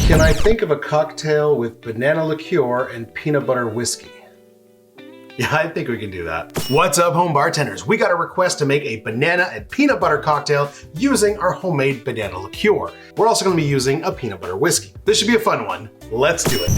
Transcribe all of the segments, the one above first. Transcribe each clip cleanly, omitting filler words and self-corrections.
Can I think of a cocktail with banana liqueur and peanut butter whiskey? Yeah, I think we can do that. What's up, home bartenders? We got a request to make a banana and peanut butter cocktail using our homemade banana liqueur. We're also gonna be using a peanut butter whiskey. This should be a fun one. Let's do it.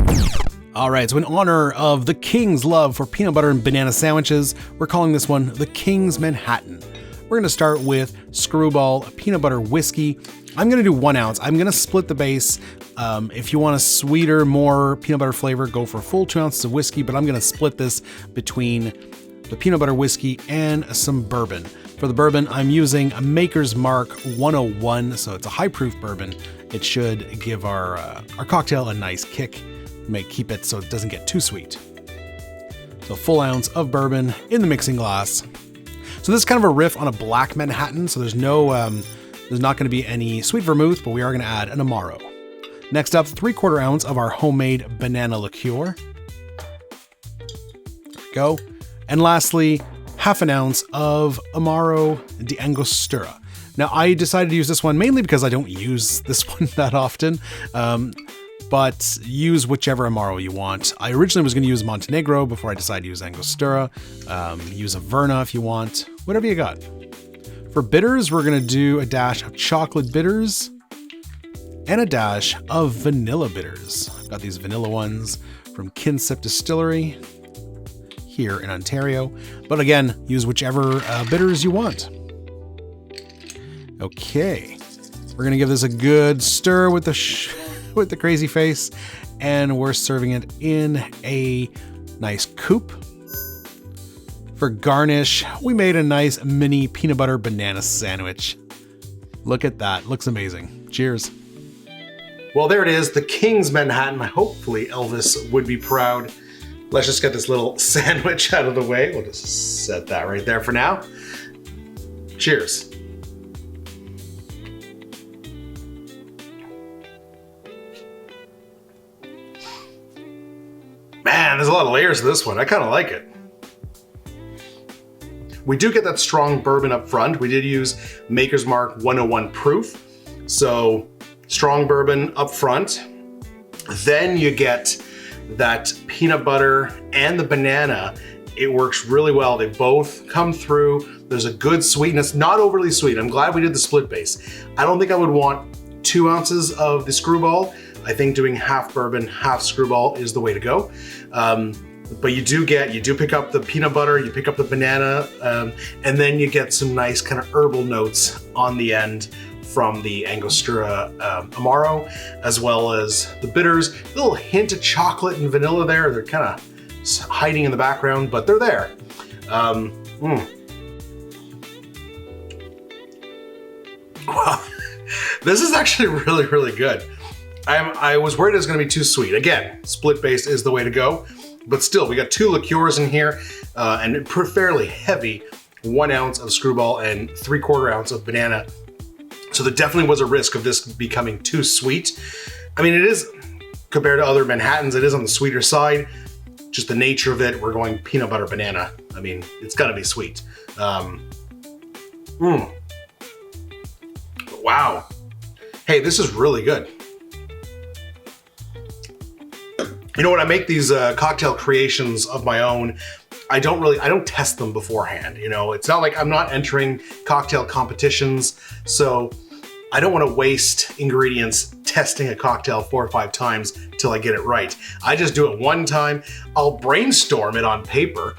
All right, so in honor of the King's love for peanut butter and banana sandwiches, we're calling this one the King's Manhattan. We're gonna start with Screwball peanut butter whiskey. I'm gonna do 1 ounce. I'm gonna split the base. If you want a sweeter, more peanut butter flavor, go for a full 2 ounces of whiskey, but I'm gonna split this between the peanut butter whiskey and some bourbon. For the bourbon, I'm using a Maker's Mark 101, so it's a high proof bourbon. It should give our cocktail a nice kick, keep it so it doesn't get too sweet. So a full ounce of bourbon in the mixing glass. So this is kind of a riff on a black Manhattan, so there's not gonna be any sweet vermouth, but we are gonna add an amaro. Next up, 3/4 ounce of our homemade banana liqueur. There we go. And lastly, 1/2 ounce of Amaro de Angostura. Now, I decided to use this one mainly because I don't use this one that often, but use whichever Amaro you want. I originally was going to use Montenegro before I decided to use Angostura. Use a Verna if you want, whatever you got. For bitters, we're going to do a dash of chocolate bitters and a dash of vanilla bitters. I've got these vanilla ones from Kinsip Distillery here in Ontario. But again, use whichever bitters you want. Okay, we're gonna give this a good stir with the crazy face, and we're serving it in a nice coupe. For garnish, we made a nice mini peanut butter banana sandwich. Look at that, looks amazing. Cheers. Well, there it is, the King's Manhattan. Hopefully Elvis would be proud. Let's just get this little sandwich out of the way. We'll just set that right there for now. Cheers. Man, there's a lot of layers to this one. I kind of like it. We do get that strong bourbon up front. We did use Maker's Mark 101 proof. So strong bourbon up front. Then you get that peanut butter and the banana. It works really well. They both come through. There's a good sweetness, not overly sweet. I'm glad we did the split base. I don't think I would want 2 ounces of the Screwball. I think doing half bourbon, half Screwball is the way to go. But you do pick up the peanut butter, you pick up the banana, and then you get some nice kind of herbal notes on the end from the Angostura Amaro, as well as the bitters. A little hint of chocolate and vanilla there. They're kind of hiding in the background, but they're there. Wow, this is actually really, really good. I was worried it was gonna be too sweet. Again, split base is the way to go, but still, we got 2 liqueurs in here, and fairly heavy, 1 ounce of Screwball and 3/4 ounce of banana. So there definitely was a risk of this becoming too sweet. I mean, it is, compared to other Manhattans, it is on the sweeter side. Just the nature of it, we're going peanut butter banana. I mean, it's gotta be sweet. Wow. Hey, this is really good. You know, when I make these cocktail creations of my own, I don't test them beforehand. You know, it's not like I'm not entering cocktail competitions, so I don't want to waste ingredients testing a cocktail 4 or 5 times till I get it right. I just do it one time. I'll brainstorm it on paper.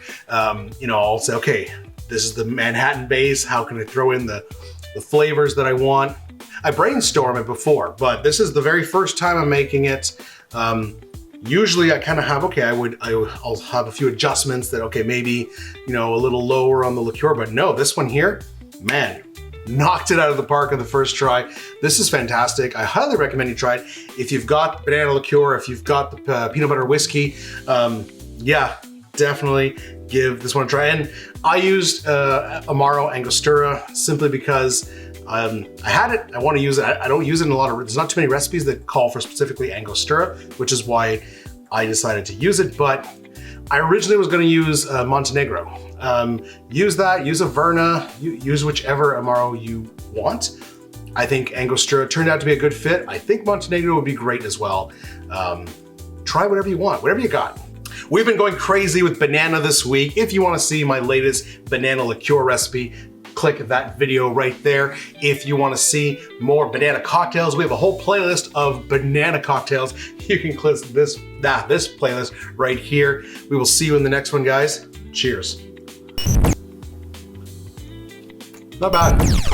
You know, I'll say, okay, this is the Manhattan base. How can I throw in the flavors that I want? I brainstorm it before, but this is the very first time I'm making it. Usually I kind of have, okay, I'll have a few adjustments that, okay, maybe, you know, a little lower on the liqueur, but no, this one here, man, knocked it out of the park on the first try. This is fantastic. I highly recommend you try it. If you've got banana liqueur, if you've got the peanut butter whiskey, yeah, definitely give this one a try. And I used Amaro Angostura simply because I had it, I want to use it. I don't use it in a lot of, there's not too many recipes that call for specifically Angostura, which is why I decided to use it. But I originally was going to use Montenegro. Use that, use a Verna, use whichever Amaro you want. I think Angostura turned out to be a good fit. I think Montenegro would be great as well. Try whatever you want, whatever you got. We've been going crazy with banana this week. If you want to see my latest banana liqueur recipe, click that video right there. If you want to see more banana cocktails, we have a whole playlist of banana cocktails. You can click this playlist right here. We will see you in the next one, guys. Cheers. Not bad.